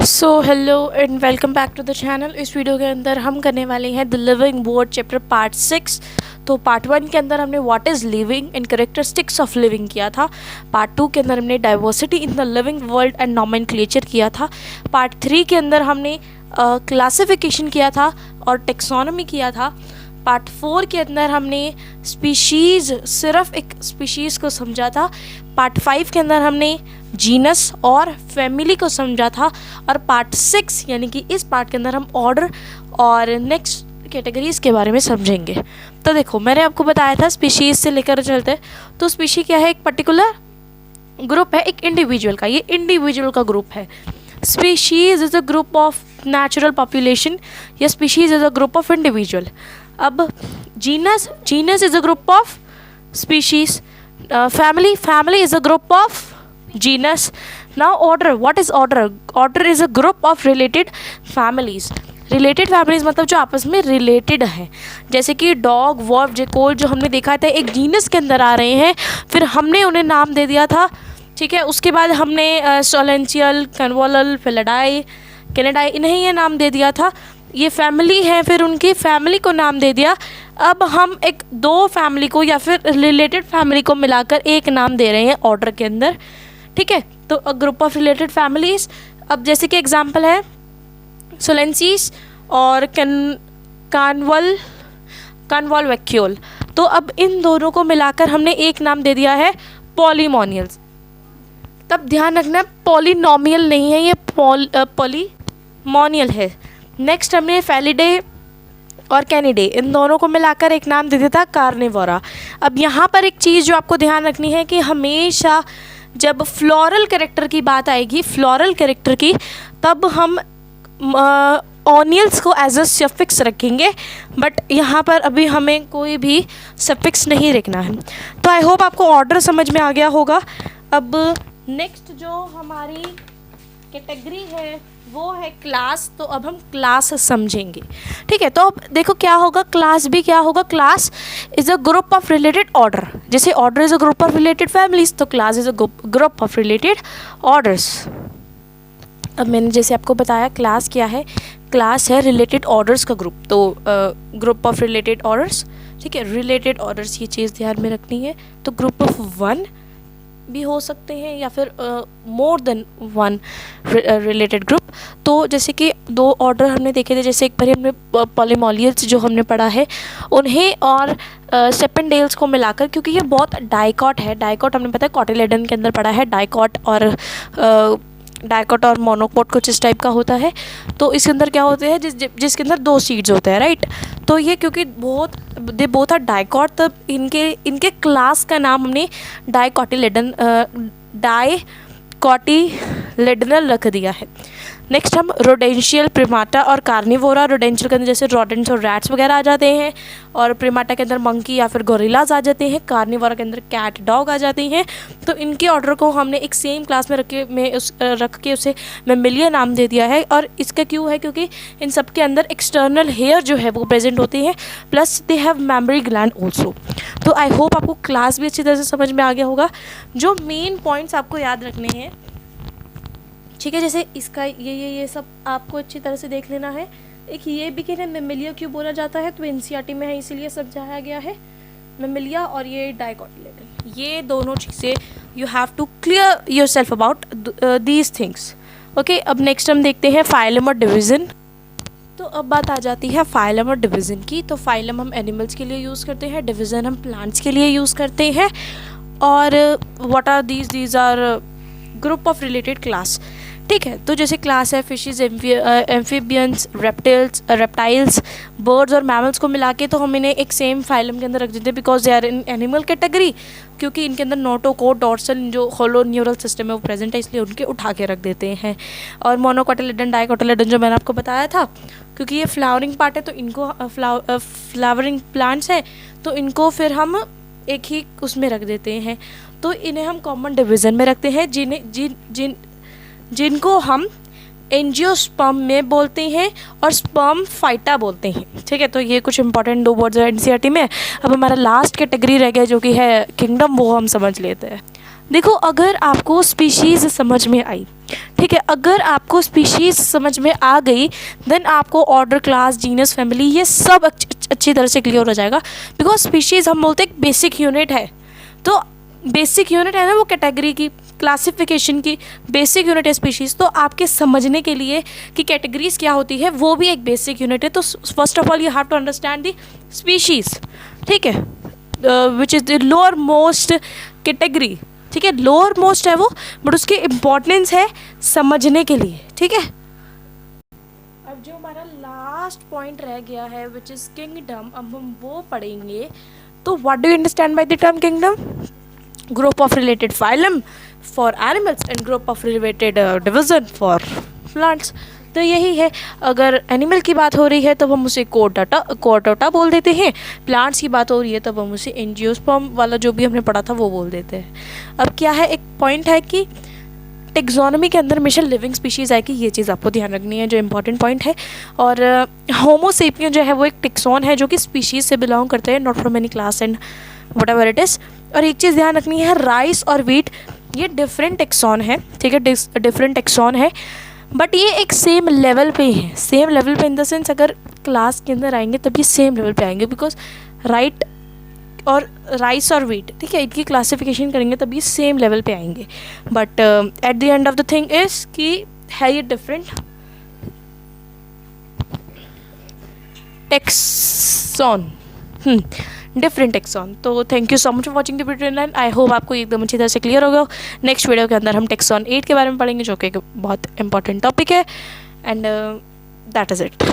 So hello and welcome back to the channel. इस video के अंदर हम करने वाले हैं the living world chapter part 6। तो पार्ट 1 के अंदर हमने what is living and characteristics of living किया था। पार्ट 2 के अंदर हमने diversity in the living world and nomenclature किया था। पार्ट 3 के अंदर हमने क्लासिफिकेशन किया था और टेक्सोनॉमी किया था। पार्ट 4 के अंदर हमने स्पीशीज़, सिर्फ एक स्पीशीज़ को समझा था। पार्ट 5 के अंदर हमने जीनस और फैमिली को समझा था। और पार्ट 6 यानी कि इस पार्ट के अंदर हम ऑर्डर और नेक्स्ट कैटेगरीज के बारे में समझेंगे। तो देखो, मैंने आपको बताया था स्पीशीज़ से लेकर चलते। तो स्पीशी क्या है? एक पर्टिकुलर ग्रुप है, एक इंडिविजुअल का। ये इंडिविजुअल का ग्रुप है। Species is a group of natural population या species is a group of individual. अब genus is a group of species. family is a group of genus. Now order, what is order? Order is a group of related families. Related families मतलब जो आपस में related है, जैसे कि dog, wolf, जेकोल जो हमने देखा था एक जीनस के अंदर आ रहे हैं, फिर हमने उन्हें नाम दे दिया था। ठीक है, उसके बाद हमने सोलेंशियल, कन्वोलल, फिलिडाई, कैनेडाई, इन्हें ये नाम दे दिया था। ये फैमिली है, फिर उनकी फैमिली को नाम दे दिया। अब हम एक दो फैमिली को या फिर रिलेटेड फैमिली को मिलाकर एक नाम दे रहे हैं ऑर्डर के अंदर। ठीक है, तो अ ग्रुप ऑफ रिलेटेड फैमिलीज। अब जैसे कि एग्जांपल है सोलेंसीस और कानवॉल वैक्यूल। तो अब इन दोनों को मिलाकर हमने एक नाम दे दिया है पॉलीमोनियल्स। तब ध्यान रखना, पॉलिनोमियल नहीं है, ये पॉलीमोनियल है। नेक्स्ट हमने फेलिडे और कैनिडे, इन दोनों को मिलाकर एक नाम दे दिया था कार्निवोरा। अब यहाँ पर एक चीज़ जो आपको ध्यान रखनी है कि हमेशा जब फ्लोरल कैरेक्टर की बात आएगी, फ्लोरल कैरेक्टर की, तब हम ऑनियल्स को एज अ सफिक्स रखेंगे, बट यहाँ पर अभी हमें कोई भी सफिक्स नहीं रखना है। तो आई होप आपको ऑर्डर समझ में आ गया होगा। अब नेक्स्ट जो हमारी कैटेगरी है वो है क्लास। तो अब हम क्लास समझेंगे। ठीक है, तो अब देखो क्या होगा, क्लास भी क्या होगा। Class is a group of related order. जैसे order is a group of related families, तो class is a group of related orders. अब मैंने जैसे आपको बताया क्लास क्या है, क्लास है रिलेटेड ऑर्डर्स का ग्रुप। तो ग्रुप ऑफ रिलेटेड ऑर्डर्स, ठीक है, रिलेटेड ऑर्डर्स, ये चीज़ ध्यान में रखनी है। तो ग्रुप ऑफ वन भी हो सकते हैं या फिर more than one related group. तो जैसे कि दो ऑर्डर हमने देखे थे, जैसे एक बार हमने पॉलीमोनियल्स जो हमने पढ़ा है उन्हें और सेपेंडेल्स को मिलाकर, क्योंकि ये बहुत डाइकॉट है। डाइकॉट हमने पता है कॉटिलेडन के अंदर पढ़ा है। डाइकॉट और मोनोकोट कुछ इस टाइप का होता है। तो इसके अंदर क्या होते हैं, जिसके अंदर दो सीड्स होते हैं, राइट। तो ये क्योंकि दे बोथ आर डाइकॉट, तब इनके क्लास का नाम हमने डाइकॉटिलेडनल रख दिया है। नेक्स्ट हम रोडेंशियल, प्रिमाटा और कार्निवोरा। रोडेंशियल के अंदर जैसे रॉडेंट्स और रैट्स वगैरह आ जाते हैं, और प्रिमाटा के अंदर मंकी या फिर गोरिल्लाज आ जाते हैं। कार्निवोरा के अंदर कैट, डॉग आ जाते हैं। तो इनके ऑर्डर को हमने एक सेम क्लास में रख के उसे मैमेलिया नाम दे दिया है। और इसका क्यों है, क्योंकि इन सब के अंदर एक्सटर्नल हेयर जो है वो प्रेजेंट होती है, plus they have memory gland also. तो आई होप आपको क्लास भी अच्छी तरह से समझ में आ गया होगा। जो मेन पॉइंट्स आपको याद रखने हैं, ठीक है, जैसे इसका ये सब आपको अच्छी तरह से देख लेना है। एक ये भी कि मैमेलिया क्यों बोला जाता है, तो एनसीईआरटी में है इसीलिए समझाया गया है मैमेलिया, और ये डाइकॉटिलेडन, ये दोनों चीज़ें you have to clear yourself about these things. Okay, अब नेक्स्ट हम देखते हैं फाइलम और डिवीज़न। तो अब बात आ जाती है फाइलम और डिवीज़न की। तो फाइलम हम एनिमल्स के लिए यूज़ करते हैं, डिवीज़न हम प्लांट्स के लिए यूज़ करते हैं। और what are these are group of related class. ठीक है, तो जैसे क्लास है फिशेस, एम्फीबियंस, रेप्टाइल्स, बर्ड्स और मैमल्स को मिला के तो हम इन्हें एक सेम फाइलम के अंदर रख देते हैं, because they are in animal category. क्योंकि इनके अंदर नोटोकोट, डॉर्सल जो होलो न्यूरल सिस्टम है वो प्रेजेंट है, इसलिए उनके उठा के रख देते हैं। और मोनोकोटिलेडन, डाइकोटिलेडन जो मैंने आपको बताया था, क्योंकि ये फ्लावरिंग पार्ट है, तो इनको फ्लावरिंग प्लांट्स है, तो इनको फिर हम एक ही उसमें रख देते हैं। तो इन्हें हम कॉमन डिवीज़न में रखते हैं, जिनको हम एंजियोस्पर्म में बोलते हैं और स्पर्म फाइटा बोलते हैं। ठीक है, तो ये कुछ इंपॉर्टेंट दो वर्ड्स हैं एनसीईआरटी में। अब हमारा लास्ट कैटेगरी रह गया जो कि है किंगडम, वो हम समझ लेते हैं। देखो, अगर आपको स्पीशीज़ समझ में आई, ठीक है, अगर आपको स्पीशीज़ समझ में आ गई, देन आपको ऑर्डर, क्लास, जीनस, फैमिली ये सब अच्छी तरह से क्लियर हो जाएगा। बिकॉज स्पीशीज़ हम बोलते हैं बेसिक यूनिट है, तो बेसिक यूनिट है ना वो कैटेगरी की, क्लासिफिकेशन की बेसिक यूनिट है स्पीशीज़। तो आपके समझने के लिए कि कैटेगरीज क्या होती है वो भी एक बेसिक यूनिट है। तो first of all you have to understand the species, ठीक है, which is the lower most category, ठीक है, लोअर मोस्ट है वो, बट उसकी इम्पोर्टेंस है समझने के लिए, ठीक है। अब जो हमारा लास्ट पॉइंट रह गया है विच इज़ किंगडम, अब हम वो पढ़ेंगे। तो what do you understand by the term kingdom? Group of related phylum for animals and group of related division for plants. तो यही है, अगर एनिमल की बात हो रही है तब हम उसे कोर्डाटा बोल देते हैं, प्लांट्स की बात हो रही है तब हम उसे एंजियोस्पर्म वाला जो भी हमने पढ़ा था वो बोल देते हैं। अब क्या है, एक पॉइंट है कि टेक्सोनॉमी के अंदर हमेशा लिविंग स्पीशीज़ आएगी, ये चीज़ आपको ध्यान रखनी है, जो इंपॉर्टेंट पॉइंट है। और होमो सेपियन जो है वो एक टेक्सोन है जो कि स्पीशीज़ से बिलोंग करते हैं, not from any class and what ever it is. और एक चीज़ ध्यान रखनी है, राइस और वीट ये डिफरेंट टेक्सोन है, ठीक है, डिफरेंट टेक्सोन है, बट ये एक सेम लेवल पे ही है। सेम लेवल पे इन द सेंस अगर क्लास के अंदर आएंगे तब ये सेम लेवल पे आएंगे, बिकॉज राइस और वीट, ठीक है, इनकी क्लासिफिकेशन करेंगे तब ये सेम लेवल पे आएंगे। But at the end of the thing is कि है ये डिफरेंट टेक्सोन, डिफरेंट टेक्सोन। तो thank you so much for watching the video and I hope आपको एकदम अच्छी तरह से क्लियर होगा। नेक्स्ट वीडियो के अंदर हम टेक्सोन 8 के बारे में पढ़ेंगे जो कि बहुत इंपॉर्टेंट टॉपिक है, एंड दैट इज़ इट।